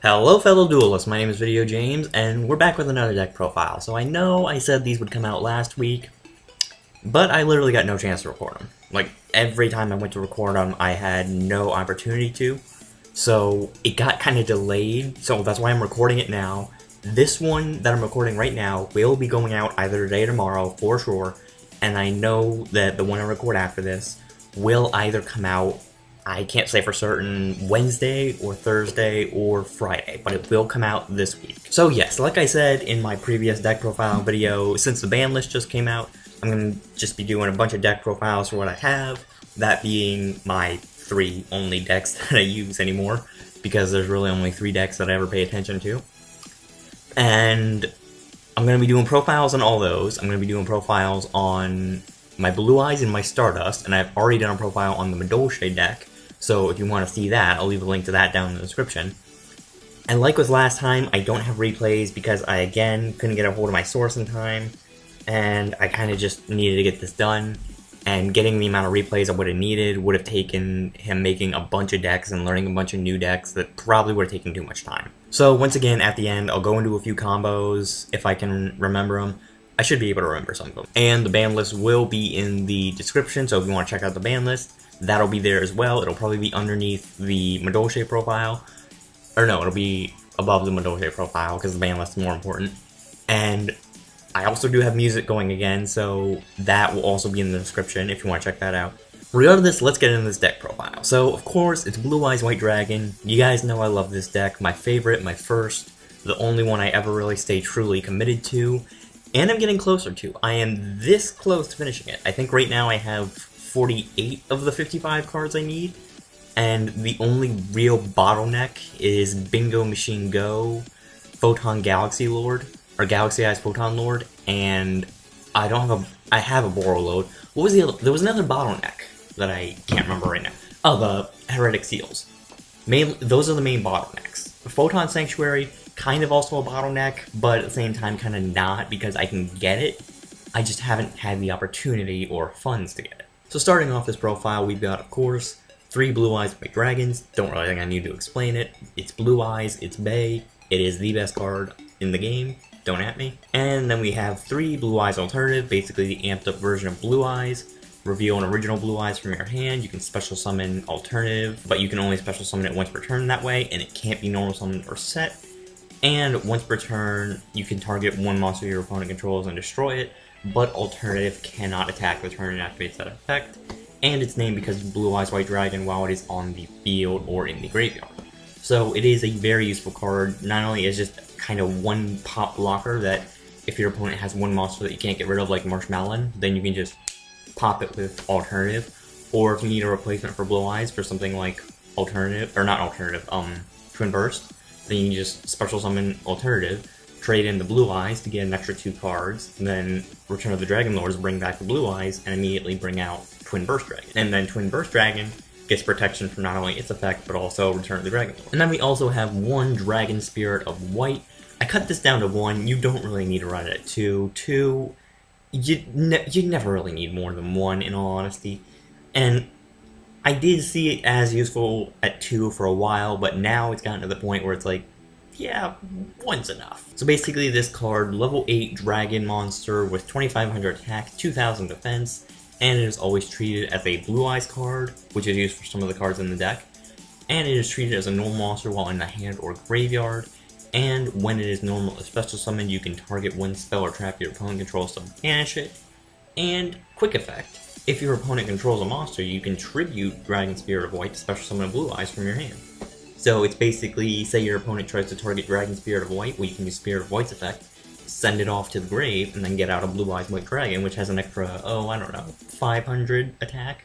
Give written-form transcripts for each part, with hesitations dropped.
Hello fellow duelists, my name is VideoJames, and we're back with another deck profile. So I know I said these would come out last week, but I literally got no chance to record them. Like, every time I went to record them, I had no opportunity to. So it got kind of delayed, so that's why I'm recording it now. This one that I'm recording right now will be going out either today or tomorrow, for sure. And I know that the one I record after this will either come out, I can't say for certain, Wednesday or Thursday or Friday, but it will come out this week. So yes, like I said in my previous deck profile video, since the ban list just came out, I'm going to just be doing a bunch of deck profiles for what I have, that being my 3 only decks that I use anymore, because there's really only 3 decks that I ever pay attention to. And I'm going to be doing profiles on all those. I'm going to be doing profiles on my Blue Eyes and my Stardust, and I've already done a profile on the Madolche deck. So if you want to see that, I'll leave a link to that down in the description. And like with last time, I don't have replays because I, again, couldn't get a hold of my source in time. And I kind of just needed to get this done. And getting the amount of replays I would have needed would have taken him making a bunch of decks and learning a bunch of new decks that probably would have taken too much time. So once again, at the end, I'll go into a few combos if I can remember them. I should be able to remember some of them. And the ban list will be in the description, so if you want to check out the ban list, that'll be there as well. It'll probably be underneath the Madolche profile. Or no, it'll be above the Madolche profile, because the ban list is more important. And I also do have music going again, so that will also be in the description if you want to check that out. Regardless, let's get into this deck profile. So, of course, it's Blue Eyes White Dragon. You guys know I love this deck. My favorite, my first, the only one I ever really stay truly committed to. And I'm getting closer to. I am this close to finishing it. I think right now I have 48 of the 55 cards I need. And the only real bottleneck is Bingo Machine Go, Photon Galaxy Lord, or Galaxy-Eyes Photon Lord, and I have a Borrow Load. What was the other? There was another bottleneck that I can't remember right now. Oh, the Heretic Seals. Those are the main bottlenecks. Photon Sanctuary, kind of also a bottleneck, but at the same time kind of not, because I can get it. I just haven't had the opportunity or funds to get it. So starting off this profile, we've got, of course, 3 Blue Eyes White Dragons. Don't really think I need to explain it. It's Blue Eyes, it's Bay, it is the best card in the game. Don't at me. And then we have 3 Blue Eyes Alternative, basically the amped up version of Blue Eyes. Reveal an original Blue Eyes from your hand. You can special summon Alternative, but you can only special summon it once per turn that way, and it can't be normal summoned or set. And once per turn, you can target one monster your opponent controls and destroy it, but Alternative cannot attack the turn and activates that effect. And it's named because Blue Eyes White Dragon while it is on the field or in the graveyard. So it is a very useful card. Not only is just kind of one pop blocker that if your opponent has one monster that you can't get rid of, like Marshmallow, then you can just pop it with Alternative. Or if you need a replacement for Blue Eyes for something like Alternative, or not Alternative, Twin Burst, then you can just special summon Alternative, trade in the Blue Eyes to get an extra 2 cards, and then Return of the Dragon Lords, bring back the Blue Eyes, and immediately bring out Twin Burst Dragon. And then Twin Burst Dragon gets protection from not only its effect, but also Return of the Dragon Lord. And then we also have 1 Dragon Spirit of White. I cut this down to 1, you don't really need to run it at 2. 2, you never really need more than 1, in all honesty. And I did see it as useful at 2 for a while, but now it's gotten to the point where it's like, yeah, 1's enough. So basically this card, level 8 dragon monster with 2500 attack, 2000 defense, and it is always treated as a Blue Eyes card, which is used for some of the cards in the deck. And it is treated as a normal monster while in the hand or graveyard. And when it is normal or special summoned, you can target one spell or trap your opponent controls to banish it. And quick effect. If your opponent controls a monster, you can tribute Dragon Spirit of White to special summon a Blue Eyes from your hand. So it's basically, say your opponent tries to target Dragon Spirit of White, well, you can use Spirit of White's effect, send it off to the grave, and then get out a Blue Eyes White Dragon, which has an extra, oh, I don't know, 500 attack?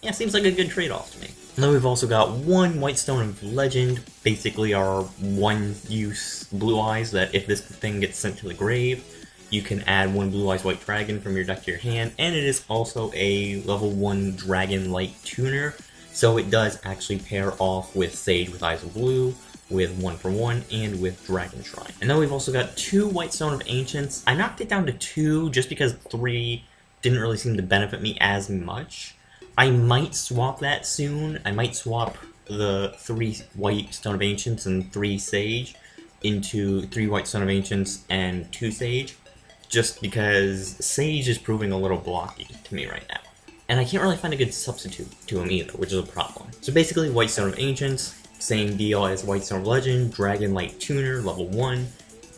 Yeah, seems like a good trade-off to me. And then we've also got 1 White Stone of Legend, basically our one-use Blue Eyes, that if this thing gets sent to the grave, you can add 1 Blue Eyes White Dragon from your deck to your hand, and it is also a level 1 Dragon Light Tuner, so it does actually pair off with Sage with Eyes of Blue, with 1-for-1, and with Dragon Shrine. And then we've also got 2 White Stone of Ancients. I knocked it down to 2 just because 3 didn't really seem to benefit me as much. I might swap that soon. I might swap the 3 white Stone of Ancients and 3 Sage into 3 white Stone of Ancients and 2 Sage, just because Sage is proving a little blocky to me right now. And I can't really find a good substitute to him either, which is a problem. So basically, White Stone of Ancients, same deal as White Stone of Legend, Dragon Light Tuner, level 1,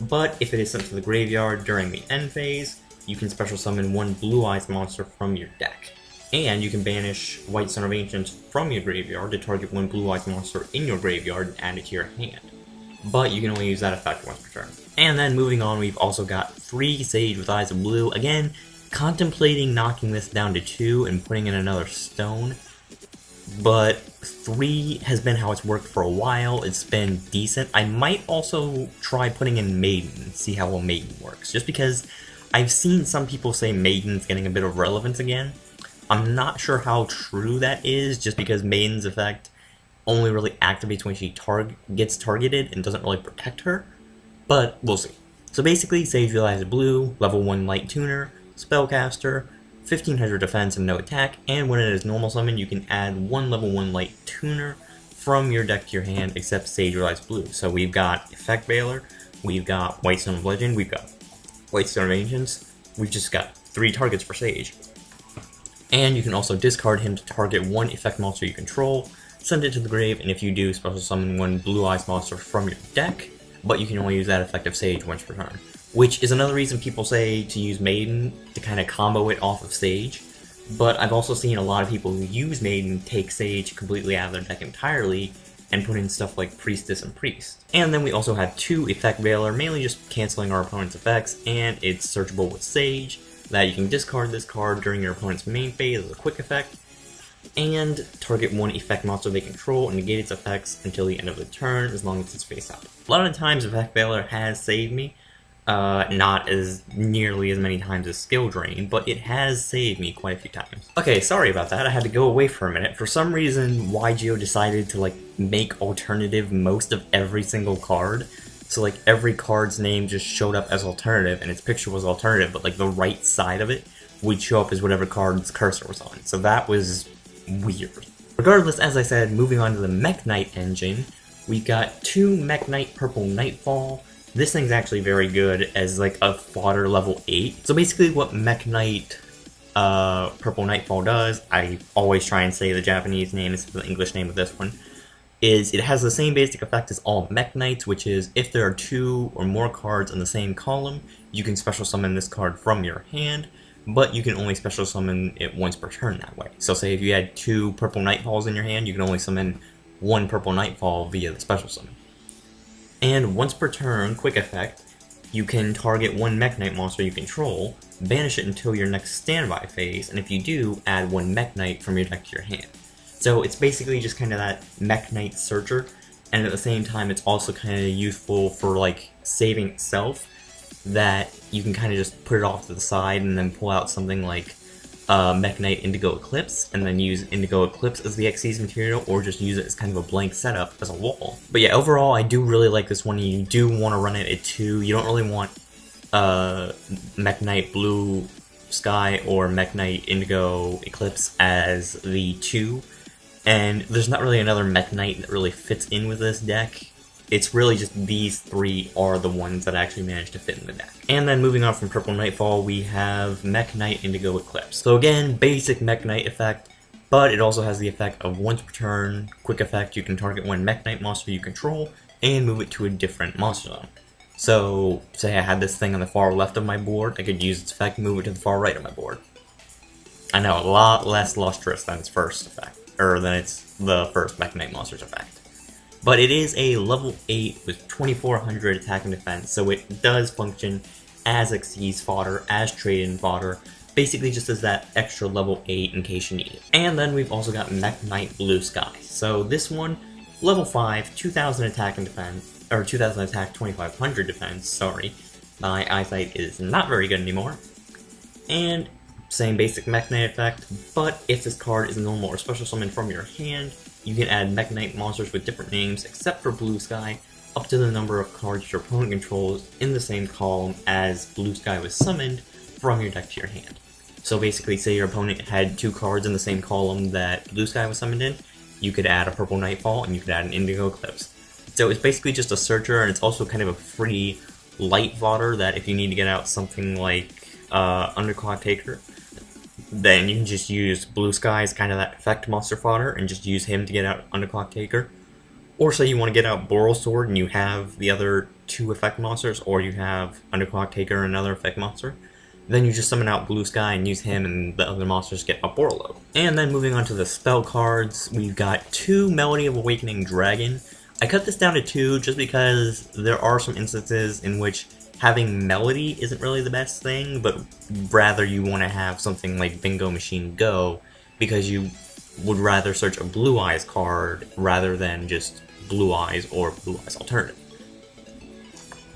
but if it is sent to the graveyard during the end phase, you can special summon 1 Blue-Eyes monster from your deck. And you can banish White Stone of Ancients from your graveyard to target 1 Blue-Eyes monster in your graveyard and add it to your hand. But you can only use that effect once per turn. And then moving on, we've also got 3 Sage with Eyes of Blue. Again, contemplating knocking this down to 2 and putting in another stone, but 3 has been how it's worked for a while. It's been decent. I might also try putting in Maiden, see how well Maiden works, just because I've seen some people say Maiden's getting a bit of relevance again. I'm not sure how true that is, just because Maiden's effect only really activates when she gets targeted and doesn't really protect her, but we'll see. So basically, Sage with Eyes of Blue, level 1 Light Tuner, Spellcaster, 1500 defense and no attack, and when it is normal summon, you can add 1 level 1 Light Tuner from your deck to your hand, except Sage with Eyes Blue. So we've got Effect Veiler, we've got White Stone of Legend, we've got White Stone of Ancients, we've just got 3 targets for Sage. And you can also discard him to target 1 effect monster you control, send it to the grave, and if you do, special summon 1 Blue-Eyes monster from your deck, but you can only use that effect of Sage once per turn. Which is another reason people say to use Maiden, to kind of combo it off of Sage. But I've also seen a lot of people who use Maiden take Sage completely out of their deck entirely, and put in stuff like Priestess and Priest. And then we also have 2 Effect Veiler, mainly just canceling our opponent's effects, and it's searchable with Sage, that you can discard this card during your opponent's main phase as a quick effect, and target 1 effect monster they control and negate its effects until the end of the turn, as long as it's face up. A lot of times Effect Veiler has saved me, not as nearly as many times as Skill Drain, but it has saved me quite a few times. Okay, sorry about that, I had to go away for a minute. For some reason, YGO decided to make alternative most of every single card. So every card's name just showed up as alternative, and its picture was alternative, but the right side of it would show up as whatever card's cursor was on. So that was weird. Regardless, as I said, moving on to the Mekk-Knight engine, we've got 2 Mekk-Knight Purple Nightfall. This thing's actually very good as a fodder level 8. So basically what Mekk-Knight Purple Nightfall does, I always try and say the Japanese name instead of the English name of this one, is it has the same basic effect as all Mekk-Knights, which is if there are 2 or more cards in the same column, you can special summon this card from your hand, but you can only special summon it once per turn that way. So say if you had 2 Purple Nightfalls in your hand, you can only summon 1 Purple Nightfall via the special summon. And once per turn, quick effect, you can target 1 Mekk-Knight monster you control, banish it until your next standby phase, and if you do, add 1 Mekk-Knight from your deck to your hand. So it's basically just kind of that Mekk-Knight searcher, and at the same time it's also kind of useful for saving itself, that you can kind of just put it off to the side and then pull out something like Mekk-Knight Indigo Eclipse, and then use Indigo Eclipse as the Xyz material, or just use it as kind of a blank setup as a wall. But yeah, overall, I do really like this one. You do want to run it at 2. You don't really want Mekk-Knight Blue Sky or Mekk-Knight Indigo Eclipse as the 2. And there's not really another Mekk-Knight that really fits in with this deck. It's really just these 3 are the ones that actually managed to fit in the deck. And then moving on from Purple Nightfall, we have Mekk-Knight Indigo Eclipse. So again, basic Mekk-Knight effect, but it also has the effect of once per turn, quick effect, you can target 1 Mekk-Knight monster you control, and move it to a different monster zone. So, say I had this thing on the far left of my board, I could use its effect, move it to the far right of my board. I know, a lot less lustrous than its first effect, or than its the first Mekk-Knight monster's effect. But it is a level 8 with 2400 attack and defense, so it does function as Xyz fodder, as trade-in fodder, basically just as that extra level 8 in case you need it. And then we've also got Mekk-Knight Blue Sky. So this one, level 5, 2000 attack and defense, or 2000 attack, 2500 defense, sorry. My eyesight is not very good anymore. And same basic Mekk-Knight effect, but if this card is normal or special summon from your hand, you can add Mekk-Knight monsters with different names, except for Blue Sky, up to the number of cards your opponent controls in the same column as Blue Sky was summoned from your deck to your hand. So basically, say your opponent had 2 cards in the same column that Blue Sky was summoned in, you could add a purple Nightfall, and you could add an Indigo Eclipse. So it's basically just a searcher, and it's also kind of a free light fodder that if you need to get out something like Underclock Taker, then you can just use Blue Sky as kind of that effect monster fodder, and just use him to get out Underclock Taker. Or say you want to get out Boral Sword and you have the other 2 effect monsters, or you have Underclock Taker and another effect monster, then you just summon out Blue Sky and use him, and the other monsters get a Borlow. And then moving on to the spell cards, we've got 2 Melody of Awakening Dragon. I cut this down to 2 just because there are some instances in which having Melody isn't really the best thing, but rather you want to have something like Bingo Machine Go, because you would rather search a Blue Eyes card rather than just Blue Eyes or Blue Eyes Alternative.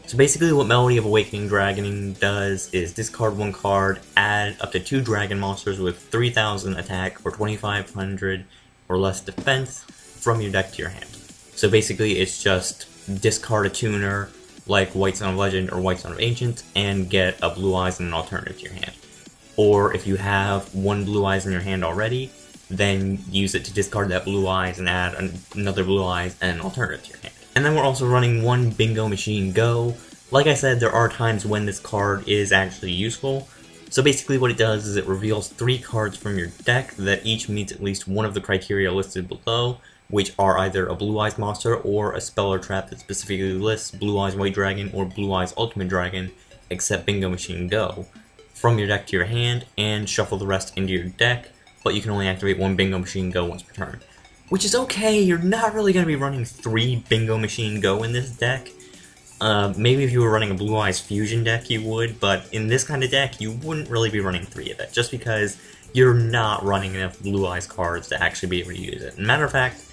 So basically what Melody of Awakening Dragon does is discard 1 card, add up to 2 dragon monsters with 3000 attack or 2500 or less defense from your deck to your hand. So basically it's just discard a tuner like White Son of Legend or White Son of Ancient and get a Blue Eyes and an alternative to your hand. Or if you have 1 Blue Eyes in your hand already, then use it to discard that Blue Eyes and add another Blue Eyes and an alternative to your hand. And then we're also running 1 Bingo Machine Go. Like I said, there are times when this card is actually useful. So basically what it does is it reveals 3 cards from your deck that each meets at least one of the criteria listed below, which are either a Blue Eyes monster or a spell or trap that specifically lists Blue Eyes White Dragon or Blue Eyes Ultimate Dragon, except Bingo Machine Go, from your deck to your hand, and shuffle the rest into your deck, but you can only activate 1 Bingo Machine Go once per turn. Which is okay, you're not really going to be running 3 Bingo Machine Go in this deck. Maybe if you were running a Blue Eyes Fusion deck you would, but in this kind of deck you wouldn't really be running 3 of it, just because you're not running enough Blue Eyes cards to actually be able to use it. Matter of fact,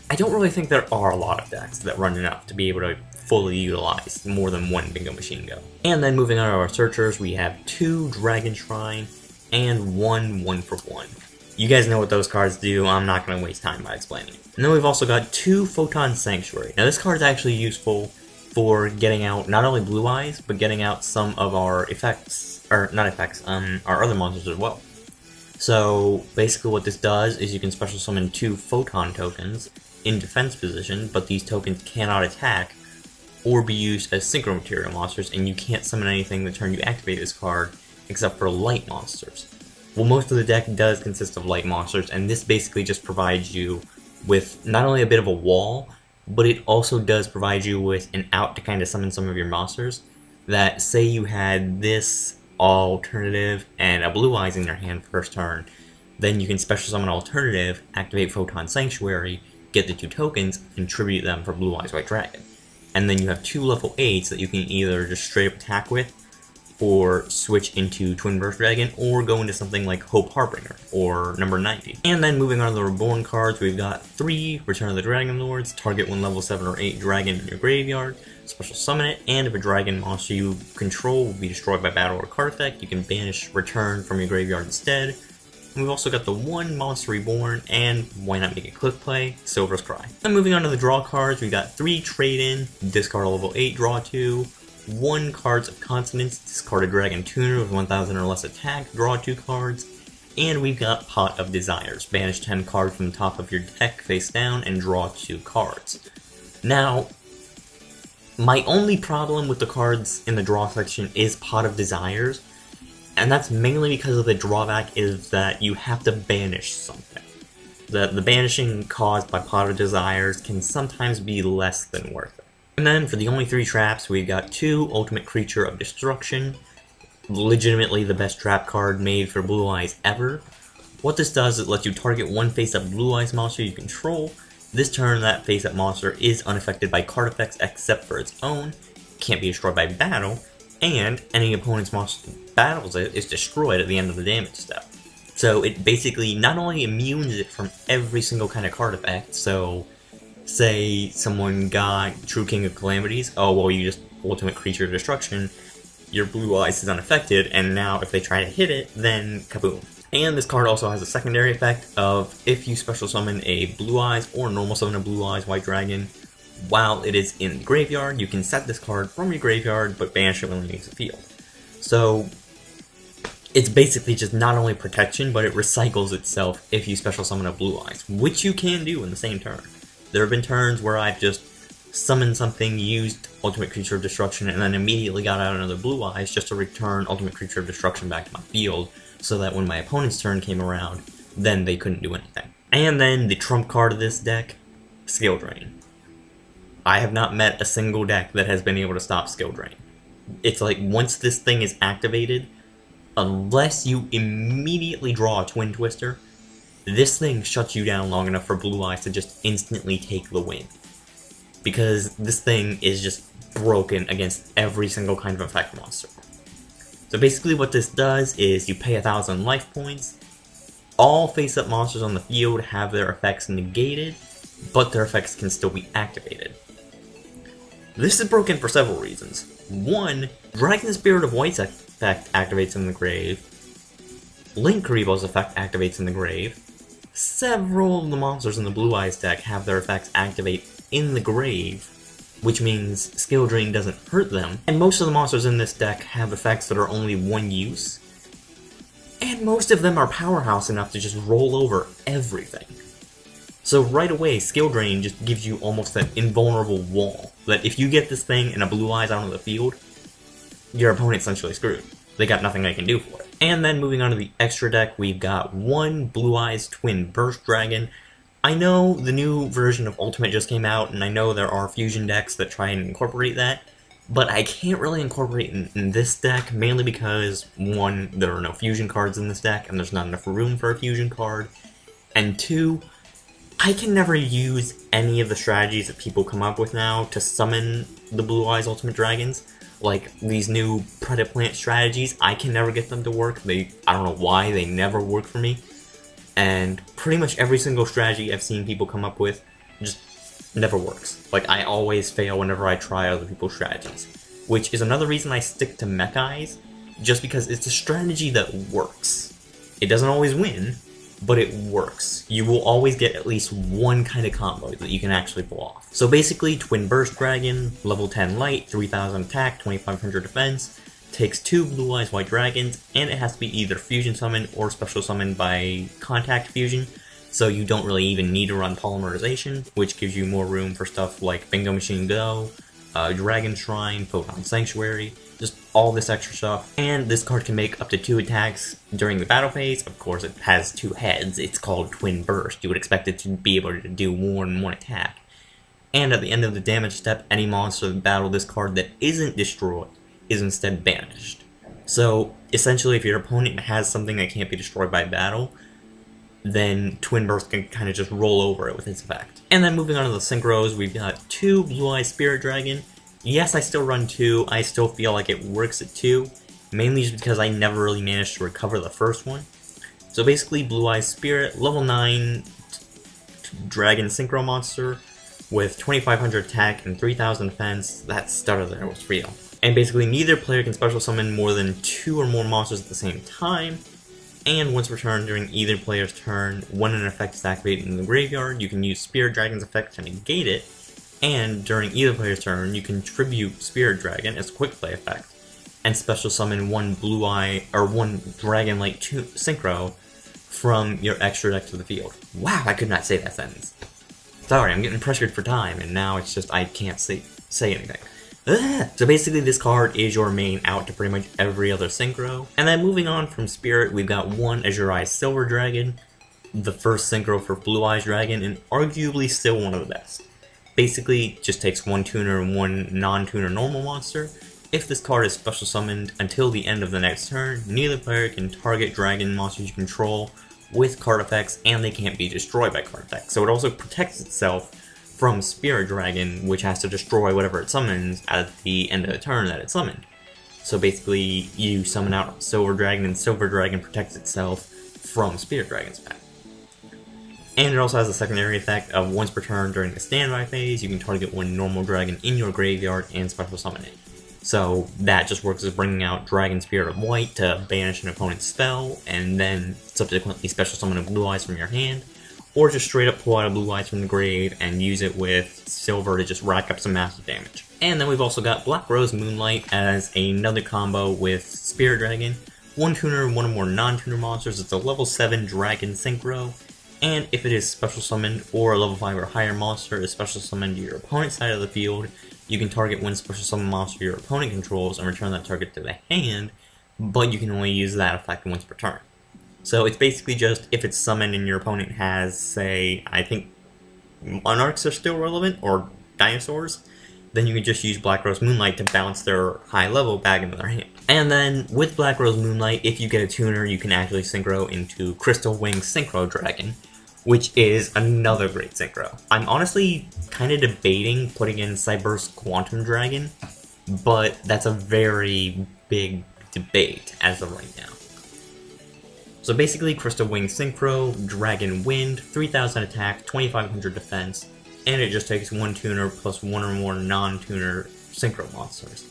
I don't really think there are a lot of decks that run enough to be able to fully utilize more than 1 Bingo Machine Go. And then moving on to our searchers, we have 2 Dragon Shrine and 1 1-for-1. You guys know what those cards do, I'm not going to waste time by explaining it. And then we've also got 2 Photon Sanctuary. Now this card is actually useful for getting out not only Blue Eyes, but getting out some of our effects, or not effects, our other monsters as well. So basically what this does is you can special summon 2 Photon tokens in defense position, but these tokens cannot attack or be used as Synchro material monsters, and you can't summon anything the turn you activate this card except for light monsters. Well, most of the deck does consist of light monsters, and this basically just provides you with not only a bit of a wall, but it also does provide you with an out to kind of summon some of your monsters. That, say you had this alternative and a Blue Eyes in your hand first turn, then you can special summon alternative, activate Photon Sanctuary, get the 2 tokens, and tribute them for Blue Eyes White Dragon. And then you have 2 level 8s that you can either just straight up attack with, or switch into Twin Burst Dragon, or go into something like Hope Harbinger, or number 90. And then moving on to the Reborn cards, we've got 3 Return of the Dragon Lords, target 1 level 7 or 8 dragon in your graveyard, special summon it, and if a dragon monster you control will be destroyed by battle or card effect, you can banish Return from your graveyard instead. And we've also got the 1 Monster Reborn, and why not make a quick play, Silver's Cry. And moving on to the draw cards, we've got 3 Trade-In, discard a level 8, draw 2, 1 Cards of Consonance, discard a Dragon Tuner with 1000 or less attack, draw 2 cards, and we've got Pot of Desires, banish 10 cards from the top of your deck face down and draw 2 cards. Now, my only problem with the cards in the draw section is Pot of Desires, and that's mainly because of the drawback is that you have to banish something. The banishing caused by Pot of Desires can sometimes be less than worth it. And then for the only 3 traps, we've got 2 Ultimate Creature of Destruction, legitimately the best trap card made for Blue Eyes ever. What this does is it lets you target 1 face-up Blue Eyes monster you control. This turn, that face-up monster is unaffected by card effects except for its own, can't be destroyed by battle, and any opponent's monster that battles it is destroyed at the end of the damage step. So it basically not only immunes it from every single kind of card effect, so say someone got True King of Calamities, oh well you just Ultimate Creature of Destruction, your Blue Eyes is unaffected, and now if they try to hit it, then kaboom. And this card also has a secondary effect of if you special summon a Blue Eyes or normal summon a Blue Eyes White Dragon, while it is in the graveyard, you can set this card from your graveyard, but banish it when it leaves the field. So, it's basically just not only protection, but it recycles itself if you special summon a Blue-Eyes, which you can do in the same turn. There have been turns where I've just summoned something, used Ultimate Creature of Destruction, and then immediately got out another Blue-Eyes just to return Ultimate Creature of Destruction back to my field, so that when my opponent's turn came around, then they couldn't do anything. And then the trump card of this deck, Skill Drain. I have not met a single deck that has been able to stop Skill Drain. It's like, once this thing is activated, unless you immediately draw a Twin Twister, this thing shuts you down long enough for Blue-Eyes to just instantly take the win. Because this thing is just broken against every single kind of effect monster. So basically what this does is you pay 1,000 life points, all face-up monsters on the field have their effects negated, but their effects can still be activated. This is broken for several reasons. One, Dragon Spirit of White's effect activates in the grave. Link Karibo's effect activates in the grave. Several of the monsters in the Blue-Eyes deck have their effects activate in the grave, which means Skill Drain doesn't hurt them. And most of the monsters in this deck have effects that are only one use. And most of them are powerhouse enough to just roll over everything. So right away, Skill Drain just gives you almost that invulnerable wall, that if you get this thing and a Blue-Eyes out on the field, your opponent's essentially screwed. They got nothing they can do for it. And then moving on to the extra deck, we've got one Blue-Eyes Twin Burst Dragon. I know the new version of Ultimate just came out, and I know there are fusion decks that try and incorporate that, but I can't really incorporate in this deck, mainly because, one, there are no fusion cards in this deck, and there's not enough room for a fusion card, and two, I can never use any of the strategies that people come up with now to summon the Blue-Eyes Ultimate Dragons. Like, these new Predaplant strategies, I can never get them to work. I don't know why, they never work for me. And pretty much every single strategy I've seen people come up with just never works. Like, I always fail whenever I try other people's strategies. Which is another reason I stick to Mekk-Eyes, just because it's a strategy that works. It doesn't always win, but it works. You will always get at least one kind of combo that you can actually pull off. So basically, Twin Burst Dragon, level 10 light, 3000 attack, 2500 defense, takes 2 Blue-Eyes White Dragons, and it has to be either fusion summoned or special summoned by contact fusion, so you don't really even need to run polymerization, which gives you more room for stuff like Bingo Machine Go, Dragon Shrine, Photon Sanctuary, just all this extra stuff. And this card can make up to 2 attacks during the battle phase. Of course, it has 2 heads. It's called Twin Burst. You would expect it to be able to do more than one attack. And at the end of the damage step, any monster that battled this card that isn't destroyed is instead banished. So, essentially, if your opponent has something that can't be destroyed by battle, then Twin Burst can kind of just roll over it with its effect. And then moving on to the Synchros, we've got 2 Blue-Eyes Spirit Dragon. Yes, I still run 2, I still feel like it works at 2, mainly just because I never really managed to recover the first one. So basically, Blue-Eyes Spirit, level 9 Dragon Synchro monster with 2500 attack and 3000 defense. That stutter there was real. And basically, neither player can special summon more than 2 or more monsters at the same time, and once returned during either player's turn, when an effect is activated in the graveyard, you can use Spirit Dragon's effect to negate it, and during either player's turn, you can tribute Spirit Dragon as a quick play effect, and special summon one one Dragon-like Synchro from your extra deck to the field. Wow, I could not say that sentence. Sorry, I'm getting pressured for time, and now it's just I can't say anything. So basically, this card is your main out to pretty much every other Synchro. And then moving on from Spirit, we've got one Azure-Eyes Silver Dragon, the first Synchro for Blue-Eyes Dragon, and arguably still one of the best. Basically, just takes one tuner and one non-tuner normal monster. If this card is special summoned until the end of the next turn, neither player can target dragon monsters you control with card effects, and they can't be destroyed by card effects. So it also protects itself from Spirit Dragon, which has to destroy whatever it summons at the end of the turn that it summoned. So basically, you summon out Silver Dragon, and Silver Dragon protects itself from Spirit Dragon's effect. And it also has a secondary effect of once per turn during the standby phase, you can target one normal dragon in your graveyard and special summon it. So that just works as bringing out Dragon Spirit of White to banish an opponent's spell, and then subsequently special summon a Blue-Eyes from your hand, or just straight up pull out a Blue-Eyes from the grave and use it with Silver to just rack up some massive damage. And then we've also got Black Rose Moonlight as another combo with Spirit Dragon, 1 tuner, 1 or more non-tuner monsters. It's a level 7 Dragon Synchro, and if it is special summoned or a level 5 or higher monster is special summoned to your opponent's side of the field, you can target one special summon monster your opponent controls and return that target to the hand, but you can only use that effect once per turn. So it's basically just if it's summoned and your opponent has, say, I think Monarchs are still relevant, or Dinosaurs, then you can just use Black Rose Moonlight to bounce their high level back into their hand. And then with Black Rose Moonlight, if you get a tuner, you can actually synchro into Crystal Wing Synchro Dragon, which is another great synchro. I'm honestly kind of debating putting in Cyberse Quantum Dragon, but that's a very big debate as of right now. So basically, Crystal Wing Synchro, Dragon Wind, 3000 attack, 2500 defense, and it just takes 1 tuner plus 1 or more non-tuner Synchro monsters.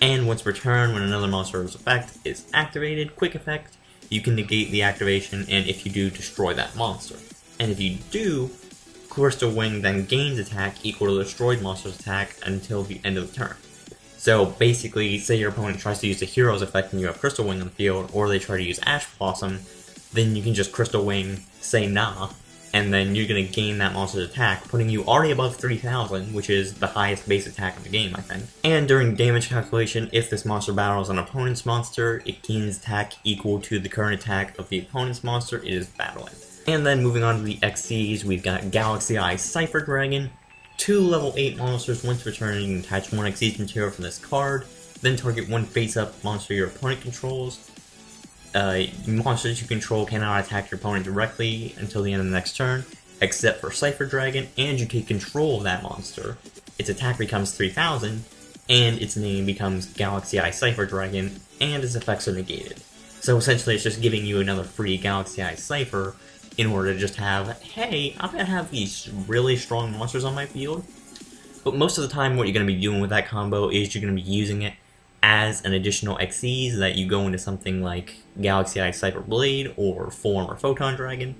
And once per turn, when another monster's effect is activated, quick effect, you can negate the activation, and if you do, destroy that monster. And if you do, Crystal Wing then gains attack equal to the destroyed monster's attack until the end of the turn. So basically, say your opponent tries to use the hero's effect and you have Crystal Wing on the field, or they try to use Ash Blossom, then you can just Crystal Wing, say nah, and then you're going to gain that monster's attack, putting you already above 3000, which is the highest base attack in the game, I think. And during damage calculation, if this monster battles an opponent's monster, it gains attack equal to the current attack of the opponent's monster it is battling. And then moving on to the XCs, we've got Galaxy-Eyes Cipher Dragon. 2 level 8 monsters once per turn, you can attach 1 Xyz material from this card, then target 1 face-up monster your opponent controls. Monsters you control cannot attack your opponent directly until the end of the next turn, except for Cipher Dragon, and you take control of that monster. Its attack becomes 3000, and its name becomes Galaxy-Eyes Cipher Dragon, and its effects are negated. So essentially it's just giving you another free Galaxy-Eyes Cipher, in order to just have, hey, I'm going to have these really strong monsters on my field. But most of the time what you're going to be doing with that combo is you're going to be using it as an additional XCs that you go into something like Galaxy-Eyes Cipher Blade or Full Armor Photon Dragon,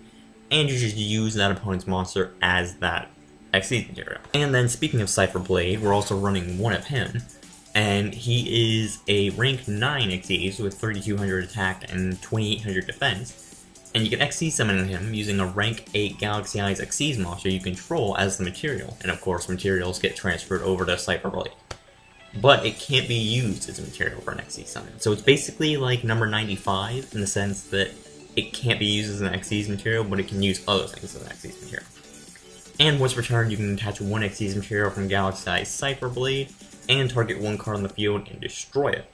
and you just use that opponent's monster as that XCs material. And then speaking of Cipher Blade, we're also running one of him, and he is a rank 9 XCs with 3200 attack and 2800 defense. And you can XC summon him using a rank 8 Galaxy-Eyes XCs monster you control as the material, and of course materials get transferred over to Cipher Blade. But it can't be used as a material for an XC summon, so it's basically like number 95 in the sense that it can't be used as an XCs material, but it can use other things as an XCs material. And once per turn, you can attach 1 XCs material from Galaxy-Eyes Cipher Blade, and target 1 card on the field and destroy it.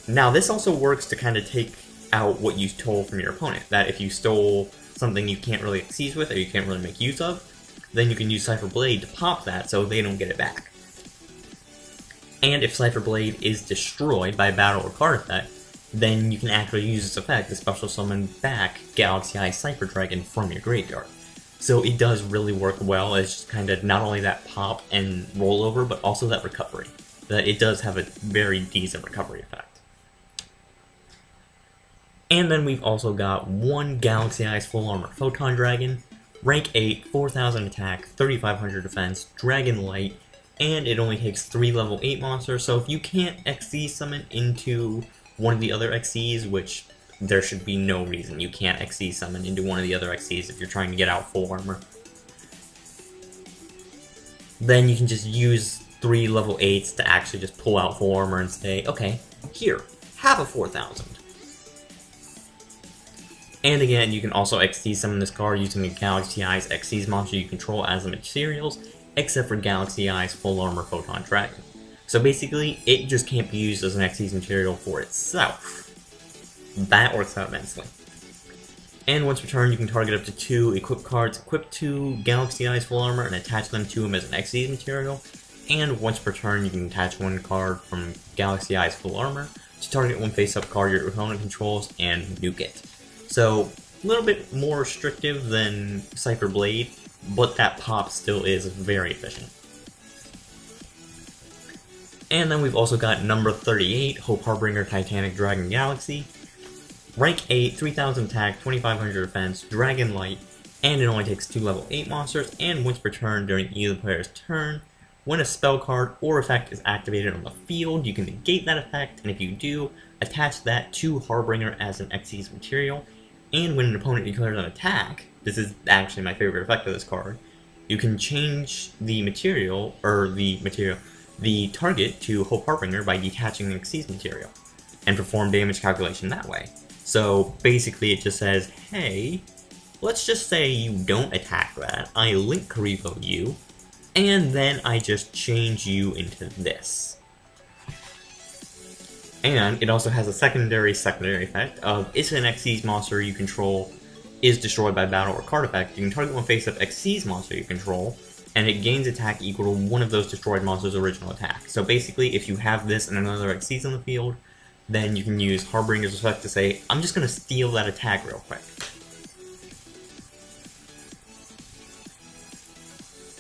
Now this also works to kind of take out what you stole from your opponent, that if you stole something you can't really XCs with or you can't really make use of, then you can use Cipher Blade to pop that so they don't get it back. And if Cipher Blade is destroyed by battle or card effect, then you can actually use this effect to special summon back Galaxy-Eyes Cipher Dragon from your graveyard. So it does really work well as just kind of not only that pop and rollover, but also that recovery. That it does have a very decent recovery effect. And then we've also got 1 Galaxy-Eyes Full Armor Photon Dragon, rank 8, 4000 attack, 3500 defense, Dragon Light, and it only takes 3 level 8 monsters, so if you can't XC summon into one of the other XCs, which there should be no reason you can't XC summon into one of the other XCs if you're trying to get out full armor, then you can just use 3 level 8s to actually just pull out full armor and say, okay, here, have a 4000. And again, you can also XC summon this card using a Galaxy-Eyes XCs monster you control as the materials, except for Galaxy-Eyes Full Armor Photon Dragon. So basically, it just can't be used as an XCs material for itself. That works out immensely. And once per turn, you can target up to 2 equip cards equipped to Galaxy-Eyes Full Armor and attach them to him as an XCs material. And once per turn, you can attach 1 card from Galaxy-Eyes Full Armor to target 1 face-up card your opponent controls and nuke it. So, a little bit more restrictive than Cipher Blade, but that pop still is very efficient. And then we've also got number 38, Hope Harbinger Titanic Dragon Galaxy. Rank 8, 3000 attack, 2500 defense, Dragon Light, and it only takes 2 level 8 monsters, and once per turn during either player's turn, when a spell card or effect is activated on the field, you can negate that effect, and if you do, attach that to Harbinger as an Xyz material. And when an opponent declares an attack, this is actually my favorite effect of this card, you can change the the target to Hope Harbinger by detaching the Xyz material, and perform damage calculation that way. So basically it just says, hey, let's just say you don't attack that, I link Karibo you, and then I just change you into this. And it also has a secondary effect of, if an Xyz monster you control is destroyed by battle or card effect, you can target one face-up Xyz monster you control, and it gains attack equal to one of those destroyed monsters' original attack. So basically, if you have this and another Xyz on the field, then you can use Harbinger's effect to say, I'm just going to steal that attack real quick.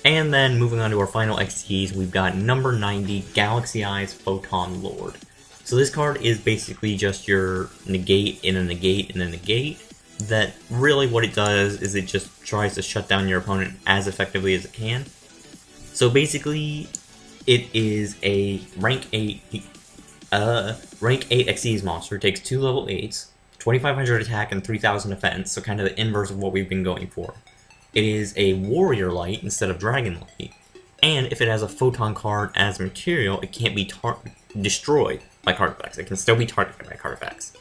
And then moving on to our final Xyz, we've got number 90, Galaxy-Eyes Photon Lord. So this card is basically just your negate in a negate in a negate, that really what it does is it just tries to shut down your opponent as effectively as it can. So basically, it is a rank 8 Xyz monster, takes 2 level 8s, 2500 attack and 3000 defense, so kind of the inverse of what we've been going for. It is a Warrior Light instead of Dragon Light, and if it has a Photon card as material, it can't be destroyed by card effects. It can still be targeted by card effects.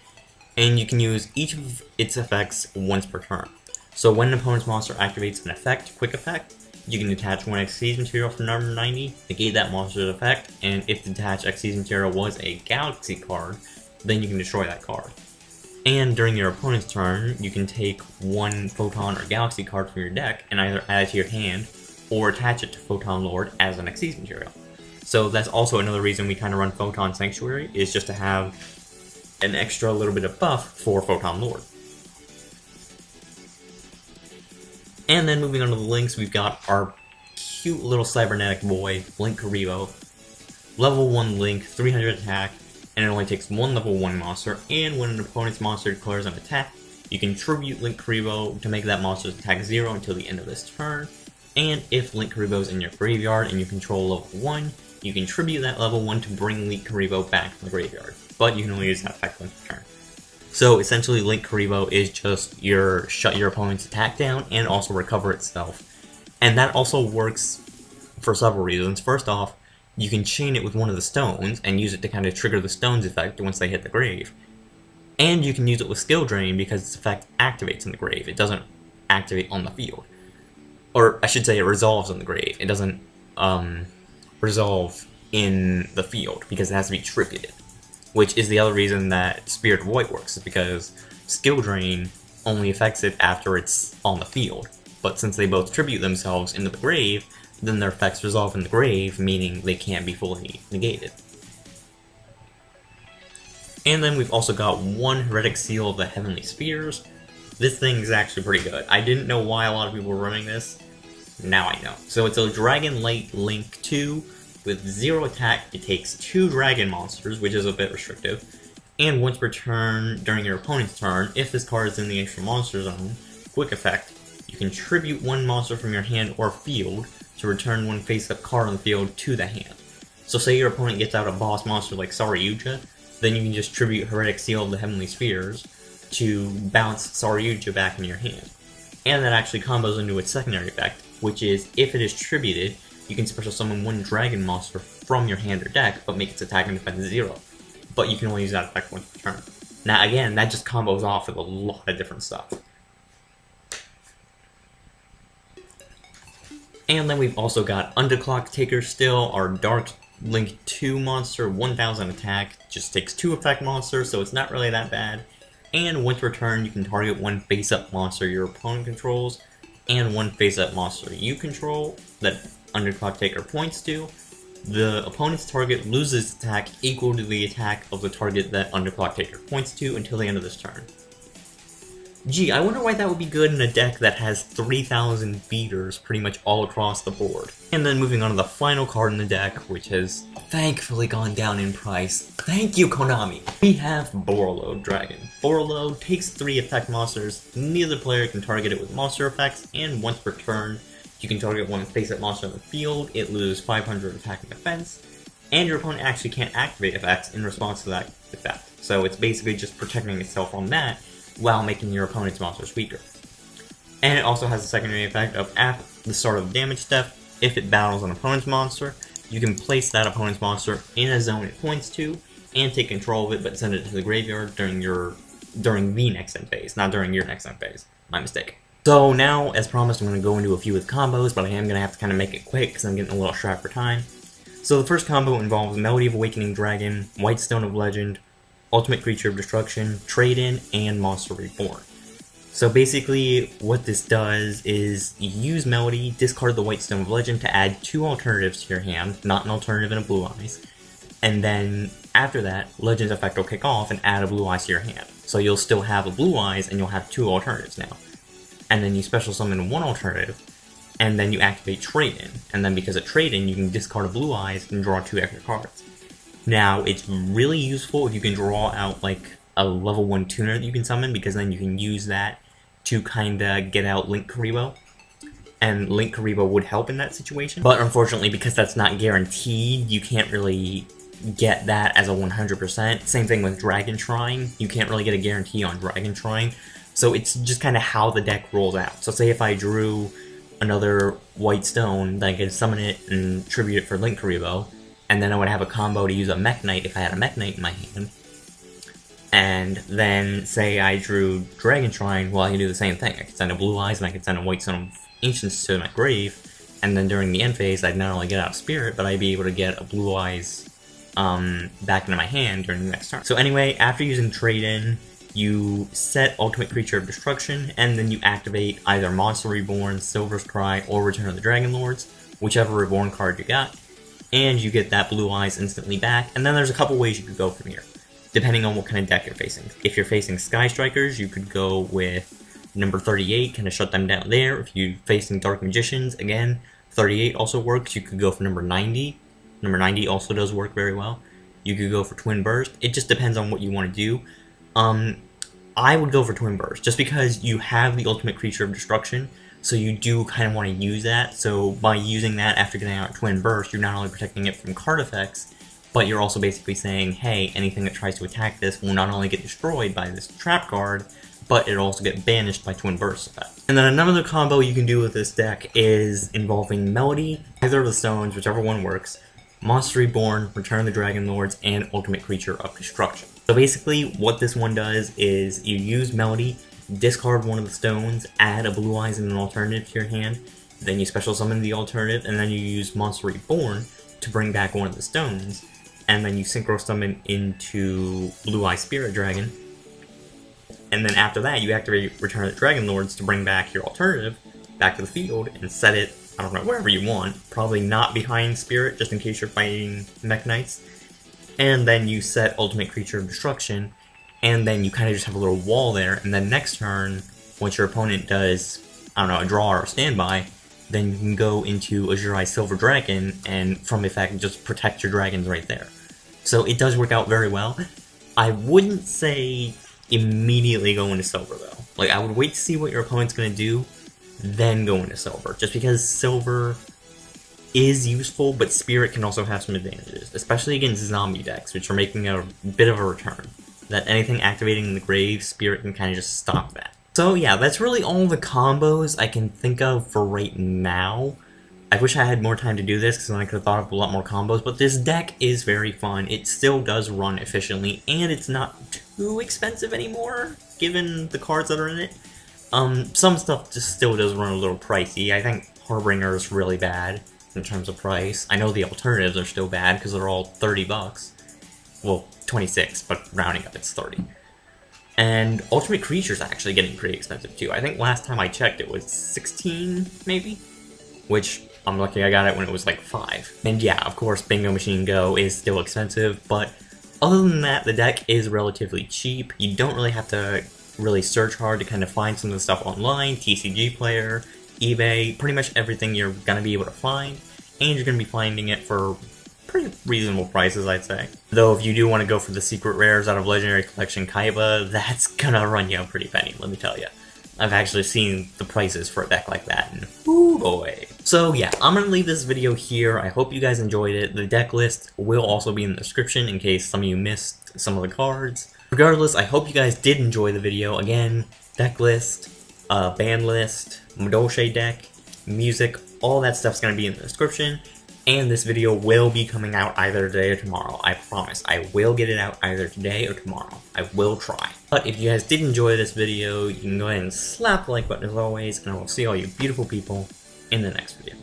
And you can use each of its effects once per turn. So when an opponent's monster activates an effect, quick effect, you can detach one Xyz material from number 90, negate that monster's effect, and if the detached Xyz material was a Galaxy card, then you can destroy that card. And during your opponent's turn, you can take one Photon or Galaxy card from your deck and either add it to your hand, or attach it to Photon Lord as an Xyz material. So that's also another reason we kind of run Photon Sanctuary, is just to have an extra little bit of buff for Photon Lord. And then moving on to the links, we've got our cute little cybernetic boy, Link Karibo. Level 1 Link, 300 attack, and it only takes 1 level 1 monster, and when an opponent's monster declares an attack, you can tribute Link Karibo to make that monster's attack 0 until the end of this turn, and if Link Karibo is in your graveyard and you control level 1, you can tribute that level 1 to bring Link Karibo back from the graveyard, but you can only use that effect once per turn. So essentially Link Karibo is just your shut your opponent's attack down and also recover itself. And that also works for several reasons. First off, you can chain it with one of the stones and use it to kind of trigger the stone's effect once they hit the grave. And you can use it with Skill Drain because its effect activates in the grave. It doesn't activate on the field. Or I should say it resolves in the grave. It doesn't resolve in the field because it has to be tributed. Which is the other reason that Spirit Void works, is because Skill Drain only affects it after it's on the field. But since they both tribute themselves into the grave, then their effects resolve in the grave, meaning they can't be fully negated. And then we've also got one Heretic Seal of the Heavenly Spheres. This thing is actually pretty good. I didn't know why a lot of people were running this. Now I know. So it's a Dragon Light Link 2 with 0 attack. It takes 2 dragon monsters, which is a bit restrictive. And once per turn during your opponent's turn, if this card is in the extra monster zone, quick effect, you can tribute 1 monster from your hand or field to return 1 face-up card on the field to the hand. So say your opponent gets out a boss monster like Saryuja, then you can just tribute Heretic Seal of the Heavenly Spheres to bounce Saryuja back in your hand. And that actually combos into its secondary effect, which is, if it is tributed, you can special summon 1 dragon monster from your hand or deck, but make its attack and defense 0. But you can only use that effect once per turn. Now again, that just combos off with a lot of different stuff. And then we've also got Underclock Taker still, our Dark Link 2 monster, 1000 attack, just takes 2 effect monsters, so it's not really that bad. And once per turn, you can target 1 face-up monster your opponent controls, and 1 face-up monster you control that Underclock Taker points to. The opponent's target loses attack equal to the attack of the target that Underclock Taker points to until the end of this turn. Gee, I wonder why that would be good in a deck that has 3000 beaters pretty much all across the board. And then moving on to the final card in the deck, which has thankfully gone down in price. Thank you, Konami! We have Borreload Dragon. Borreload takes 3 effect monsters, neither player can target it with monster effects, and once per turn, You can target one face-up monster in the field, it loses 500 attacking defense, and your opponent actually can't activate effects in response to that effect. So it's basically just protecting itself from that while making your opponent's monsters weaker. And it also has a secondary effect of at the start of the damage step, if it battles an opponent's monster, you can place that opponent's monster in a zone it points to, and take control of it, but send it to the graveyard during the next end phase, not during your next end phase. My mistake. So now, as promised, I'm going to go into a few with combos, but I am going to have to kind of make it quick because I'm getting a little strapped for time. So the first combo involves Melody of Awakening Dragon, White Stone of Legend, Ultimate Creature of Destruction, Trade-In, and Monster Reborn. So basically, what this does is you use Melody, discard the White Stone of Legend to add 2 alternatives to your hand, not an alternative and a Blue-Eyes, and then after that, Legend's effect will kick off and add a Blue-Eyes to your hand. So you'll still have a Blue-Eyes and you'll have 2 alternatives now. And then you special summon 1 alternative, and then you activate Trade-In, and then because of Trade-In, you can discard a Blue-Eyes and draw 2 extra cards. Now, it's really useful if you can draw out like a level 1 tuner that you can summon, because then you can use that to kinda get out Link Karibo. And Link Karibo would help in that situation. But unfortunately, because that's not guaranteed, you can't really get that as a 100%. Same thing with Dragon Shrine. You can't really get a guarantee on Dragon Shrine. So it's just kind of how the deck rolls out. So say if I drew another White Stone, then I could summon it and tribute it for Link Karibo, and then I would have a combo to use a Mekk-Knight if I had a Mekk-Knight in my hand. And then say I drew Dragon Shrine, well I can do the same thing. I could send a Blue-Eyes and I could send a White Stone of Ancients to my grave, and then during the end phase I'd not only get out of Spirit, but I'd be able to get a Blue-Eyes back into my hand during the next turn. So anyway, after using Trade-In, you set Ultimate Creature of Destruction, and then you activate either Monster Reborn, Silver's Cry, or Return of the Dragon Lords, whichever Reborn card you got, and you get that Blue-Eyes instantly back. And then there's a couple ways you could go from here, depending on what kind of deck you're facing. If you're facing Sky Strikers, you could go with number 38, kind of shut them down there. If you're facing Dark Magicians, again, 38 also works. You could go for number 90. Number 90 also does work very well. You could go for Twin Burst. It just depends on what you want to do. I would go for Twin Burst, just because you have the Ultimate Creature of Destruction, so you do kind of want to use that. So by using that after getting out Twin Burst, you're not only protecting it from card effects, but you're also basically saying, hey, anything that tries to attack this will not only get destroyed by this trap card, but it'll also get banished by Twin Burst effect. And then another combo you can do with this deck is involving Melody, either of the stones, whichever one works, Monster Reborn, Return of the Dragon Lords, and Ultimate Creature of Destruction. So basically, what this one does is you use Melody, discard one of the stones, add a Blue-Eyes and an alternative to your hand, then you special summon the alternative, and then you use Monster Reborn to bring back one of the stones, and then you Synchro summon into Blue-Eyes Spirit Dragon, and then after that you activate Return of the Dragon Lords to bring back your alternative back to the field and set it, I don't know, wherever you want, probably not behind Spirit, just in case you're fighting Mekk-Knights. And then you set Ultimate Creature of Destruction, and then you kind of just have a little wall there, and then next turn, once your opponent does, I don't know, a draw or a standby, then you can go into Azure-Eyes Silver Dragon, and from effect, just protect your dragons right there. So it does work out very well. I wouldn't say immediately go into Silver, though. Like, I would wait to see what your opponent's going to do, then go into Silver, just because Silver is useful, but Spirit can also have some advantages, especially against zombie decks, which are making a bit of a return. That anything activating in the grave, Spirit can kind of just stop that. So yeah, that's really all the combos I can think of for right now. I wish I had more time to do this, because then I could have thought of a lot more combos, but this deck is very fun. It still does run efficiently, and it's not too expensive anymore, given the cards that are in it. Some stuff just still does run a little pricey. I think Harbinger is really bad in terms of price. I know the alternatives are still bad because they're all 30 bucks. Well, 26, but rounding up it's 30. And Ultimate Creature's actually getting pretty expensive too. I think last time I checked it was 16, maybe? Which, I'm lucky I got it when it was like 5. And yeah, of course, Bingo Machine Go is still expensive, but other than that, the deck is relatively cheap. You don't really have to really search hard to kind of find some of the stuff online, TCG Player, eBay, pretty much everything you're going to be able to find, and you're going to be finding it for pretty reasonable prices, I'd say. Though if you do want to go for the secret rares out of Legendary Collection Kaiba, that's going to run you a pretty penny, let me tell you. I've actually seen the prices for a deck like that, and ooh boy. So yeah, I'm going to leave this video here. I hope you guys enjoyed it. The deck list will also be in the description in case some of you missed some of the cards. Regardless, I hope you guys did enjoy the video. Again, deck list, band list, Madolche deck, music, all that stuff's going to be in the description. And this video will be coming out either today or tomorrow. I promise. I will get it out either today or tomorrow. I will try. But if you guys did enjoy this video, you can go ahead and slap the like button as always, and I will see all you beautiful people in the next video.